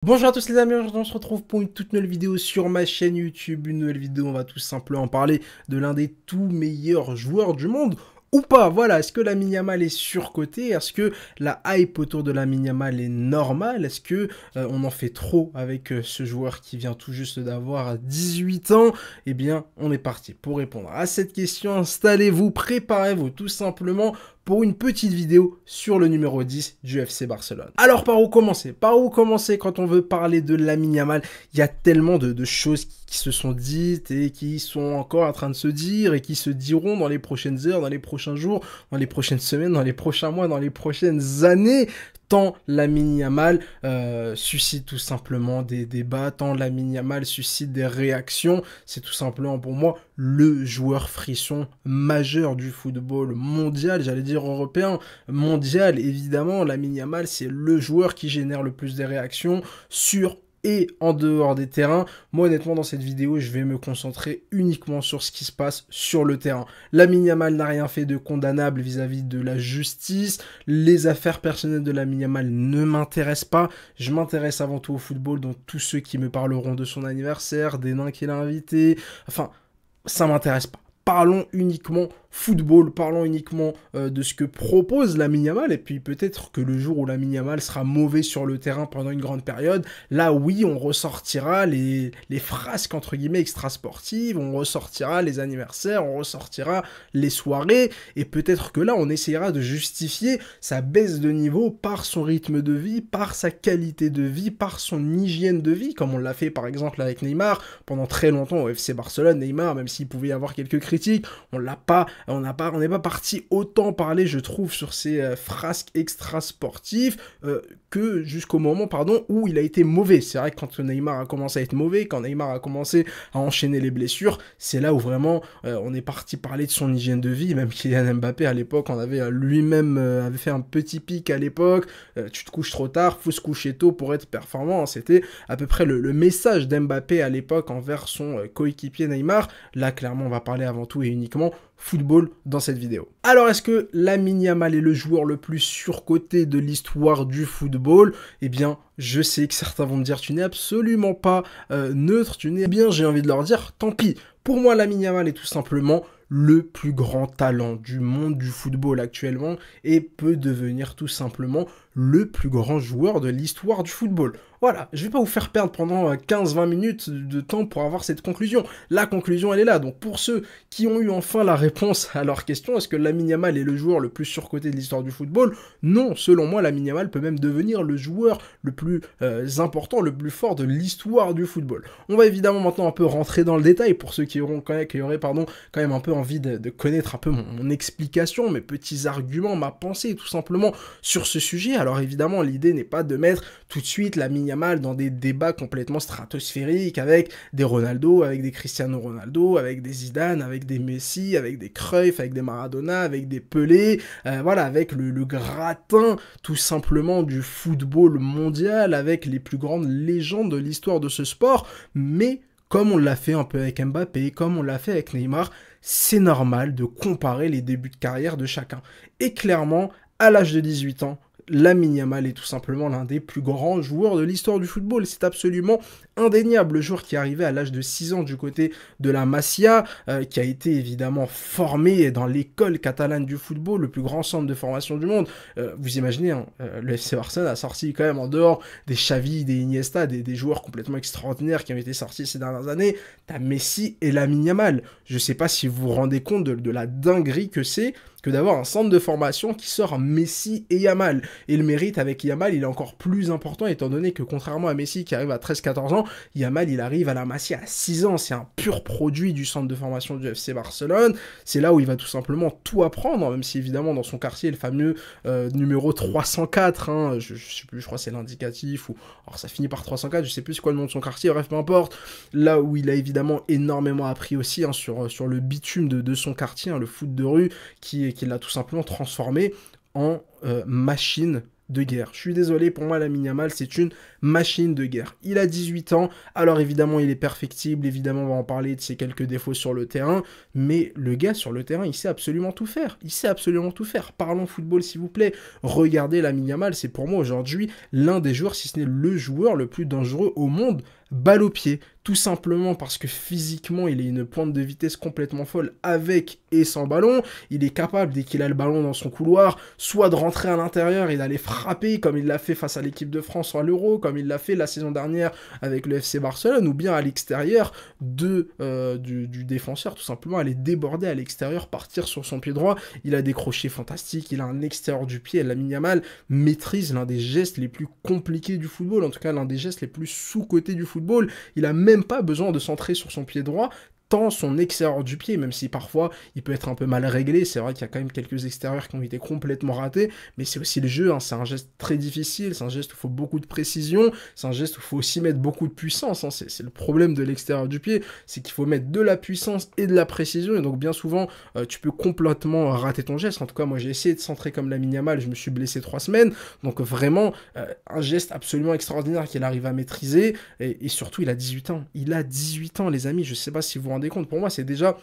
Bonjour à tous les amis, aujourd'hui on se retrouve pour une toute nouvelle vidéo sur ma chaîne YouTube. Une nouvelle vidéo, on va tout simplement parler de l'un des tout meilleurs joueurs du monde. Ou pas, voilà, est-ce que Lamine Yamal est surcoté? Est-ce que la hype autour de Lamine Yamal est normale? Est-ce que on en fait trop avec ce joueur qui vient tout juste d'avoir 18 ans? Eh bien, on est parti pour répondre à cette question. Installez-vous, préparez-vous tout simplement pour une petite vidéo sur le numéro 10 du FC Barcelone. Alors par où commencer? Par où commencer quand on veut parler de Lamine Yamal? Il y a tellement de choses qui se sont dites et qui sont encore en train de se dire et qui se diront dans les prochaines heures, dans les prochains jours, dans les prochaines semaines, dans les prochains mois, dans les prochaines années. Tant Lamine Yamal suscite tout simplement des débats, tant Lamine Yamal suscite des réactions. C'est tout simplement pour moi le joueur frisson majeur du football mondial, j'allais dire européen, mondial évidemment. Lamine Yamal, c'est le joueur qui génère le plus de réactions sur et en dehors des terrains. Moi honnêtement dans cette vidéo je vais me concentrer uniquement sur ce qui se passe sur le terrain. Lamine Yamal n'a rien fait de condamnable vis-à-vis de la justice, les affaires personnelles de Lamine Yamal ne m'intéressent pas, je m'intéresse avant tout au football, donc tous ceux qui me parleront de son anniversaire, des nains qu'il a invités, enfin ça m'intéresse pas. Parlons uniquement football, parlons uniquement de ce que propose Lamine Yamal, et puis peut-être que le jour où Lamine Yamal sera mauvais sur le terrain pendant une grande période, là oui, on ressortira les frasques entre guillemets extrasportives, on ressortira les anniversaires, on ressortira les soirées, et peut-être que là on essaiera de justifier sa baisse de niveau par son rythme de vie, par sa qualité de vie, par son hygiène de vie, comme on l'a fait par exemple avec Neymar, pendant très longtemps au FC Barcelone. Neymar, même s'il pouvait y avoir quelques critiques, on n'est pas parti autant parler, je trouve, sur ces frasques extra-sportifs que jusqu'au moment, pardon, où il a été mauvais. C'est vrai que quand Neymar a commencé à être mauvais, quand Neymar a commencé à enchaîner les blessures, c'est là où vraiment on est parti parler de son hygiène de vie. Même Kylian Mbappé à l'époque, on avait lui-même avait fait un petit pic à l'époque. Tu te couches trop tard, faut se coucher tôt pour être performant. C'était à peu près le message d'Mbappé à l'époque envers son coéquipier Neymar. Là, clairement, on va parler avant tout et uniquement football dans cette vidéo. Alors, est-ce que Lamine Yamal est le joueur le plus surcoté de l'histoire du football? Eh bien, je sais que certains vont me dire tu n'es absolument pas neutre, tu n'es bien, j'ai envie de leur dire tant pis. Pour moi, Lamine Yamal est tout simplement le plus grand talent du monde du football actuellement et peut devenir tout simplement le plus grand joueur de l'histoire du football. Voilà, je vais pas vous faire perdre pendant 15-20 minutes de temps pour avoir cette conclusion. La conclusion, elle est là. Donc pour ceux qui ont eu enfin la réponse à leur question, est-ce que Lamine Yamal est le joueur le plus surcoté de l'histoire du football? Non, selon moi, Lamine Yamal peut même devenir le joueur le plus important, le plus fort de l'histoire du football. On va évidemment maintenant un peu rentrer dans le détail pour ceux qui auraient quand même un peu envie de connaître un peu mon explication, mes petits arguments, ma pensée tout simplement sur ce sujet. Alors évidemment, l'idée n'est pas de mettre tout de suite Lamine Yamal dans des débats complètement stratosphériques avec des Ronaldo, avec des Cristiano Ronaldo, avec des Zidane, avec des Messi, avec des Cruyff, avec des Maradona, avec des Pelé, voilà, avec le gratin tout simplement du football mondial, avec les plus grandes légendes de l'histoire de ce sport, mais comme on l'a fait un peu avec Mbappé, comme on l'a fait avec Neymar, c'est normal de comparer les débuts de carrière de chacun. Et clairement, à l'âge de 18 ans, Lamine Yamal est tout simplement l'un des plus grands joueurs de l'histoire du football. C'est absolument indéniable. Le joueur qui est arrivé à l'âge de 6 ans du côté de la Masia, qui a été évidemment formé dans l'école catalane du football, le plus grand centre de formation du monde. Vous imaginez, hein, le FC Barcelone a sorti quand même en dehors des Xavi, des Iniesta, des joueurs complètement extraordinaires qui ont été sortis ces dernières années. T'as Messi et Lamine Yamal. Je sais pas si vous vous rendez compte de la dinguerie que c'est que d'avoir un centre de formation qui sort Messi et Yamal. Et le mérite avec Yamal, il est encore plus important étant donné que contrairement à Messi qui arrive à 13-14 ans, Yamal il arrive à la Masia à 6 ans. C'est un pur produit du centre de formation du FC Barcelone. C'est là où il va tout simplement tout apprendre, même si évidemment dans son quartier, le fameux numéro 304, hein, je sais plus, je crois que c'est l'indicatif, ou alors ça finit par 304, je sais plus c'est quoi le nom de son quartier, bref, peu importe. Là où il a évidemment énormément appris aussi hein, sur le bitume de son quartier, hein, le foot de rue, qui l'a tout simplement transformé en machine de guerre. Je suis désolé, pour moi, Lamine Yamal, c'est une machine de guerre. Il a 18 ans, alors évidemment, il est perfectible, évidemment, on va en parler de ses quelques défauts sur le terrain, mais le gars, sur le terrain, il sait absolument tout faire. Il sait absolument tout faire. Parlons football, s'il vous plaît. Regardez Lamine Yamal, c'est pour moi, aujourd'hui, l'un des joueurs, si ce n'est le joueur le plus dangereux au monde, balle au pied, tout simplement parce que physiquement il a une pointe de vitesse complètement folle avec et sans ballon. Il est capable, dès qu'il a le ballon dans son couloir, soit de rentrer à l'intérieur et d'aller frapper comme il l'a fait face à l'équipe de France à l'Euro, comme il l'a fait la saison dernière avec le FC Barcelone, ou bien à l'extérieur du défenseur, tout simplement aller déborder à l'extérieur, partir sur son pied droit. Il a des crochets fantastiques, il a un extérieur du pied. Lamine Yamal maîtrise l'un des gestes les plus compliqués du football, en tout cas l'un des gestes les plus sous-cotés du football. Il a même pas besoin de centrer sur son pied droit, tant son extérieur du pied, même si parfois il peut être un peu mal réglé, c'est vrai qu'il y a quand même quelques extérieurs qui ont été complètement ratés, mais c'est aussi le jeu, hein. C'est un geste très difficile, c'est un geste où il faut beaucoup de précision, c'est un geste où il faut aussi mettre beaucoup de puissance, hein. C'est le problème de l'extérieur du pied, c'est qu'il faut mettre de la puissance et de la précision, et donc bien souvent tu peux complètement rater ton geste. En tout cas, moi j'ai essayé de centrer comme Lamine Yamal, je me suis blessé 3 semaines, donc vraiment un geste absolument extraordinaire qu'il arrive à maîtriser, et surtout il a 18 ans, les amis, je sais pas si vous vous rendez compte, pour moi c'est déjà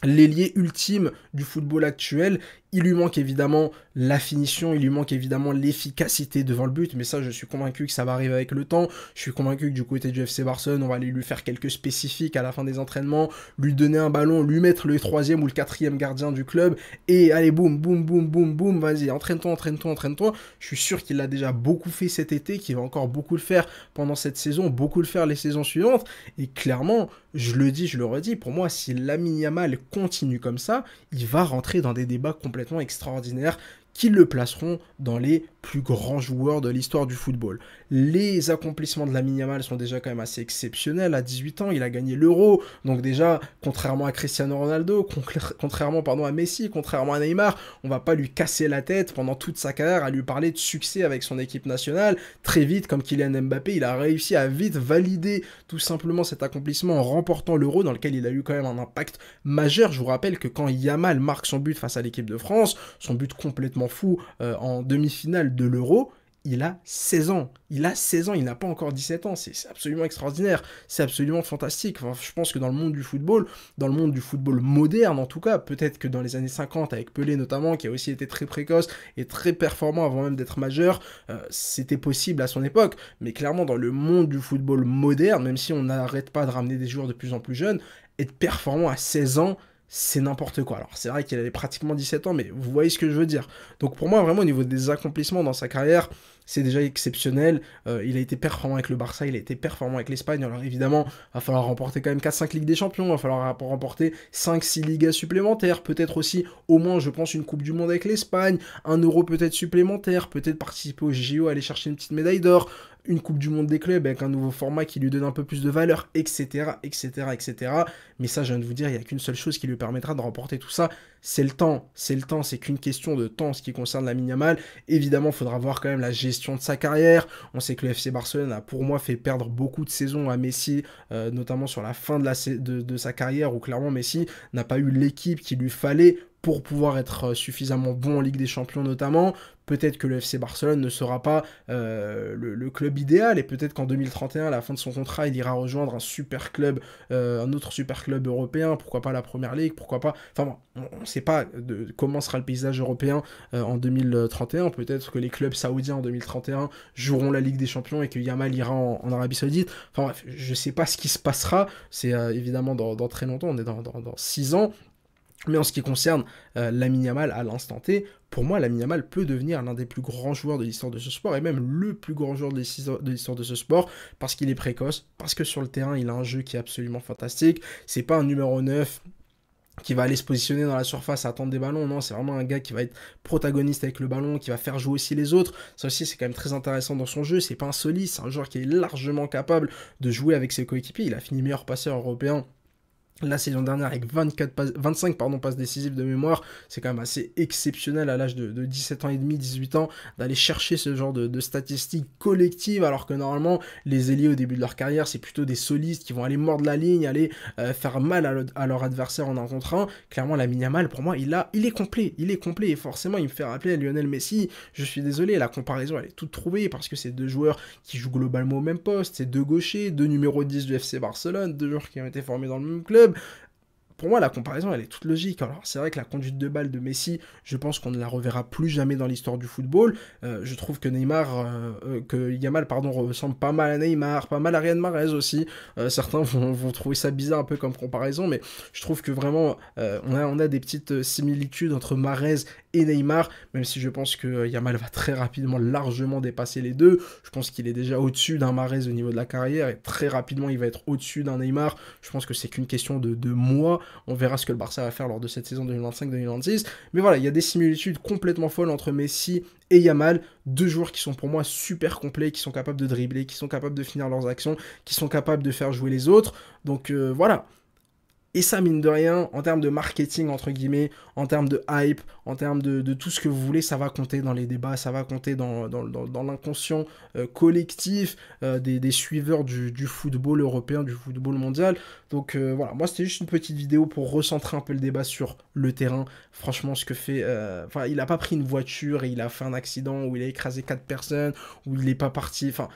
l'ailier ultime du football actuel. Il lui manque évidemment la finition, il lui manque évidemment l'efficacité devant le but, mais ça je suis convaincu que ça va arriver avec le temps. Je suis convaincu que du côté du FC Barcelone, on va aller lui faire quelques spécifiques à la fin des entraînements, lui donner un ballon, lui mettre le 3e ou le 4e gardien du club, et allez boum, boum, boum, boum, boum, vas-y, entraîne-toi, entraîne-toi, entraîne-toi. Je suis sûr qu'il l'a déjà beaucoup fait cet été, qu'il va encore beaucoup le faire pendant cette saison, beaucoup le faire les saisons suivantes, et clairement, je le dis, je le redis, pour moi, si Lamine Yamal continue comme ça, il va rentrer dans des débats complètement extraordinaires qui le placeront dans les plus grands joueurs de l'histoire du football. Les accomplissements de Lamine Yamal sont déjà quand même assez exceptionnels. À 18 ans, il a gagné l'Euro, donc déjà, contrairement à Cristiano Ronaldo, contrairement à Messi, contrairement à Neymar, on va pas lui casser la tête pendant toute sa carrière à lui parler de succès avec son équipe nationale. Très vite, comme Kylian Mbappé, il a réussi à vite valider tout simplement cet accomplissement en remportant l'Euro, dans lequel il a eu quand même un impact majeur. Je vous rappelle que quand Yamal marque son but face à l'équipe de France, son but complètement fou en demi-finale de l'Euro, il a 16 ans. Il a 16 ans, il n'a pas encore 17 ans. C'est absolument extraordinaire. C'est absolument fantastique. Enfin, je pense que dans le monde du football moderne en tout cas, peut-être que dans les années 50, avec Pelé notamment, qui a aussi été très précoce et très performant avant même d'être majeur, c'était possible à son époque. Mais clairement, dans le monde du football moderne, même si on n'arrête pas de ramener des joueurs de plus en plus jeunes, être performant à 16 ans, c'est n'importe quoi. Alors c'est vrai qu'il avait pratiquement 17 ans, mais vous voyez ce que je veux dire. Donc pour moi, vraiment, au niveau des accomplissements dans sa carrière, c'est déjà exceptionnel. Il a été performant avec le Barça, il a été performant avec l'Espagne. Alors évidemment, il va falloir remporter quand même 4-5 Ligues des Champions, il va falloir remporter 5-6 Ligas supplémentaires, peut-être aussi, au moins, je pense, une Coupe du Monde avec l'Espagne, un Euro peut-être supplémentaire, peut-être participer au JO, aller chercher une petite médaille d'or, une Coupe du Monde des clubs avec un nouveau format qui lui donne un peu plus de valeur, etc., etc., etc. Mais ça, je viens de vous dire, il n'y a qu'une seule chose qui lui permettra de remporter tout ça, c'est le temps. C'est le temps, c'est qu'une question de temps en ce qui concerne Lamine Yamal. Évidemment, il faudra voir quand même la gestion de sa carrière. On sait que le FC Barcelone a pour moi fait perdre beaucoup de saisons à Messi, notamment sur la fin de sa carrière, où clairement Messi n'a pas eu l'équipe qu'il lui fallait pour pouvoir être suffisamment bon en Ligue des Champions notamment. Peut-être que le FC Barcelone ne sera pas le club idéal, et peut-être qu'en 2031, à la fin de son contrat, il ira rejoindre un super club, un autre super club européen, pourquoi pas la Première Ligue, pourquoi pas... Enfin bon, on ne sait pas comment sera le paysage européen en 2031, peut-être que les clubs saoudiens en 2031 joueront la Ligue des Champions et que Yamal ira en Arabie Saoudite. Enfin bref, je ne sais pas ce qui se passera, c'est évidemment dans très longtemps, on est dans 6 ans. Mais en ce qui concerne Lamine Yamal à l'instant T, pour moi, Lamine Yamal peut devenir l'un des plus grands joueurs de l'histoire de ce sport, et même le plus grand joueur de l'histoire de ce sport, parce qu'il est précoce, parce que sur le terrain, il a un jeu qui est absolument fantastique. C'est pas un numéro 9 qui va aller se positionner dans la surface à attendre des ballons, non, c'est vraiment un gars qui va être protagoniste avec le ballon, qui va faire jouer aussi les autres. Ça aussi, c'est quand même très intéressant dans son jeu, c'est pas un soliste, c'est un joueur qui est largement capable de jouer avec ses coéquipiers. Il a fini meilleur passeur européen La saison dernière avec 25 passes décisives de mémoire, c'est quand même assez exceptionnel à l'âge de 17 ans et demi, 18 ans, d'aller chercher ce genre de statistiques collectives, alors que normalement, les ailiers au début de leur carrière, c'est plutôt des solistes qui vont aller mordre la ligne, aller faire mal à leur adversaire en un contre un. Clairement, Lamine Yamal, pour moi, il est complet, et forcément, il me fait rappeler à Lionel Messi. Je suis désolé, la comparaison, elle est toute trouvée, parce que c'est deux joueurs qui jouent globalement au même poste, c'est deux gauchers, deux numéros 10 du FC Barcelone, deux joueurs qui ont été formés dans le même club. Pour moi, la comparaison, elle est toute logique. Alors, c'est vrai que la conduite de balle de Messi, je pense qu'on ne la reverra plus jamais dans l'histoire du football. Je trouve que Yamal, ressemble pas mal à Neymar, pas mal à Riyad Mahrez aussi. Certains vont trouver ça bizarre un peu comme comparaison, mais je trouve que vraiment, on a des petites similitudes entre Mahrez et Neymar, même si je pense que Yamal va très rapidement, largement dépasser les deux. Je pense qu'il est déjà au-dessus d'un Mahrez au niveau de la carrière, et très rapidement, il va être au-dessus d'un Neymar. Je pense que c'est qu'une question de mois. On verra ce que le Barça va faire lors de cette saison 2025-2026. Mais voilà, il y a des similitudes complètement folles entre Messi et Yamal, deux joueurs qui sont pour moi super complets, qui sont capables de dribbler, qui sont capables de finir leurs actions, qui sont capables de faire jouer les autres. Donc voilà. Et ça, mine de rien, en termes de marketing, entre guillemets, en termes de hype, en termes de tout ce que vous voulez, ça va compter dans les débats, ça va compter dans l'inconscient collectif des suiveurs du football européen, du football mondial. Donc voilà, moi c'était juste une petite vidéo pour recentrer un peu le débat sur le terrain. Franchement, ce que fait... Enfin, il n'a pas pris une voiture et il a fait un accident où il a écrasé 4 personnes, où il n'est pas parti... Enfin,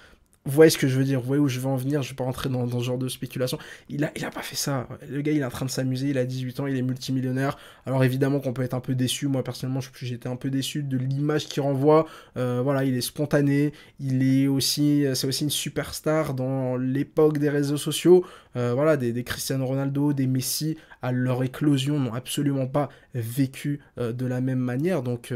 vous voyez ce que je veux dire, vous voyez où je veux en venir, je vais pas rentrer dans ce genre de spéculation. Il a pas fait ça. Le gars, il est en train de s'amuser, il a 18 ans, il est multimillionnaire. Alors évidemment qu'on peut être un peu déçu. Moi, personnellement, j'étais un peu déçu de l'image qu'il renvoie. Voilà, il est spontané. C'est aussi une superstar dans l'époque des réseaux sociaux. Voilà, des Cristiano Ronaldo, des Messi, à leur éclosion, n'ont absolument pas vécu de la même manière. Donc...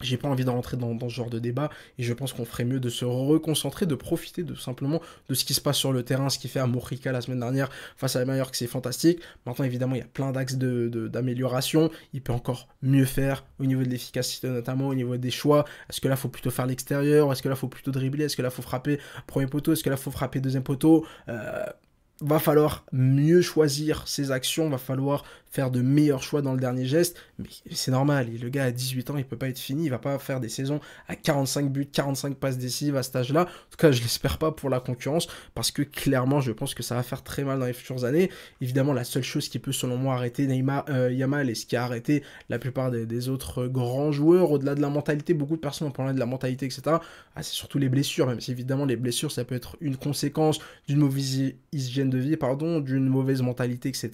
j'ai pas envie de rentrer dans ce genre de débat, et je pense qu'on ferait mieux de se reconcentrer, de profiter simplement de ce qui se passe sur le terrain, ce qui fait à Morica la semaine dernière face à Mallorca, c'est fantastique. Maintenant, évidemment, il y a plein d'axes d'amélioration. Il peut encore mieux faire au niveau de l'efficacité, notamment au niveau des choix. Est-ce que là, il faut plutôt faire l'extérieur? Est-ce que là, il faut plutôt dribbler? Est-ce que là, il faut frapper premier poteau? Est-ce que là, il faut frapper deuxième poteau? Va falloir mieux choisir ses actions, va falloir faire de meilleurs choix dans le dernier geste, mais c'est normal, le gars a 18 ans, il peut pas être fini, il va pas faire des saisons à 45 buts, 45 passes décisives à cet âge-là. En tout cas, je l'espère pas pour la concurrence, parce que clairement, je pense que ça va faire très mal dans les futures années. Évidemment, la seule chose qui peut, selon moi, arrêter Yamal, et ce qui a arrêté la plupart des autres grands joueurs, au-delà de la mentalité, beaucoup de personnes ont parlé de la mentalité, etc. C'est surtout les blessures, même si évidemment les blessures, ça peut être une conséquence d'une mauvaise hygiène de vie, d'une mauvaise mentalité, etc.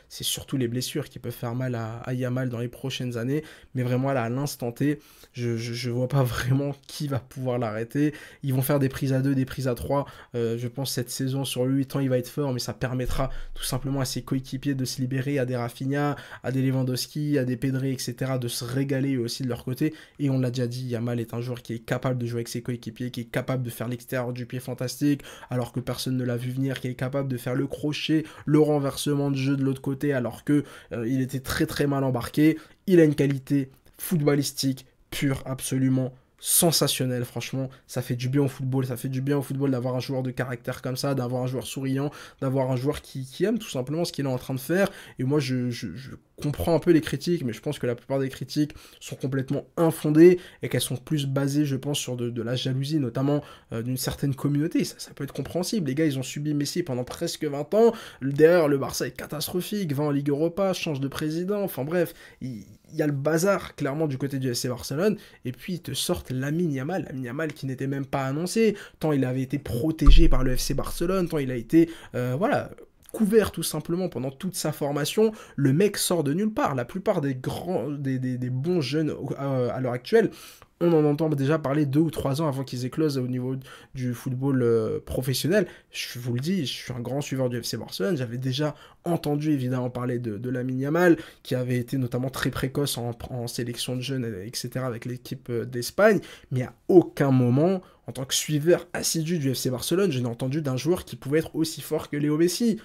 C'est surtout les blessures qui peuvent faire mal à Yamal dans les prochaines années, mais vraiment là, à l'instant T, je vois pas vraiment qui va pouvoir l'arrêter. Ils vont faire des prises à 2, des prises à 3, je pense cette saison sur lui, tant il va être fort, mais ça permettra tout simplement à ses coéquipiers de se libérer, à des Rafinha, à des Lewandowski, à des Pedri, etc., de se régaler aussi de leur côté. Et on l'a déjà dit, Yamal est un joueur qui est capable de jouer avec ses coéquipiers, qui est capable de faire l'extérieur du pied fantastique, alors que personne ne l'a vu venir, qui est capable de faire le crochet, le renversement de jeu de l'autre côté, alors que il était très très mal embarqué. Il a une qualité footballistique pure, absolument sensationnelle. Franchement, ça fait du bien au football, d'avoir un joueur de caractère comme ça, d'avoir un joueur souriant, d'avoir un joueur qui aime tout simplement ce qu'il est en train de faire. Et moi, je comprends un peu les critiques, mais je pense que la plupart des critiques sont complètement infondées, et qu'elles sont plus basées, je pense, sur de la jalousie, notamment d'une certaine communauté. Ça peut être compréhensible. Les gars, ils ont subi Messi pendant presque 20 ans. Derrière, le Barça est catastrophique, va en Ligue Europa, change de président. Enfin bref, il y a le bazar, clairement, du côté du FC Barcelone. Et puis, ils te sortent Lamine Yamal qui n'était même pas annoncé, tant il avait été protégé par le FC Barcelone, tant il a été, couvert tout simplement pendant toute sa formation. Le mec sort de nulle part. La plupart des bons jeunes à l'heure actuelle, on en entend déjà parler 2 ou 3 ans avant qu'ils éclosent au niveau du football professionnel. Je vous le dis, je suis un grand suiveur du FC Barcelone. J'avais déjà entendu évidemment parler de Lamine Yamal, qui avait été notamment très précoce en sélection de jeunes, etc. avec l'équipe d'Espagne. Mais à aucun moment, en tant que suiveur assidu du FC Barcelone, je n'ai entendu d'un joueur qui pouvait être aussi fort que Léo Messi.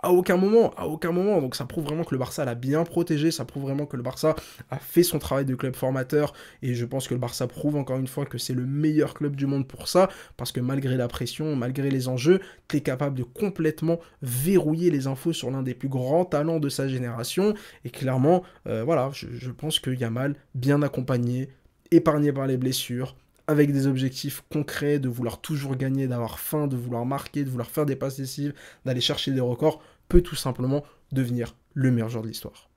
À aucun moment. Donc ça prouve vraiment que le Barça l'a bien protégé, ça prouve vraiment que le Barça a fait son travail de club formateur, et je pense que le Barça prouve encore une fois que c'est le meilleur club du monde pour ça, parce que malgré la pression, malgré les enjeux, tu es capable de complètement verrouiller les infos sur l'un des plus grands talents de sa génération, et clairement, voilà, je pense que Yamal, bien accompagné, épargné par les blessures, avec des objectifs concrets, de vouloir toujours gagner, d'avoir faim, de vouloir marquer, de vouloir faire des passes décisives, d'aller chercher des records, peut tout simplement devenir le meilleur joueur de l'histoire.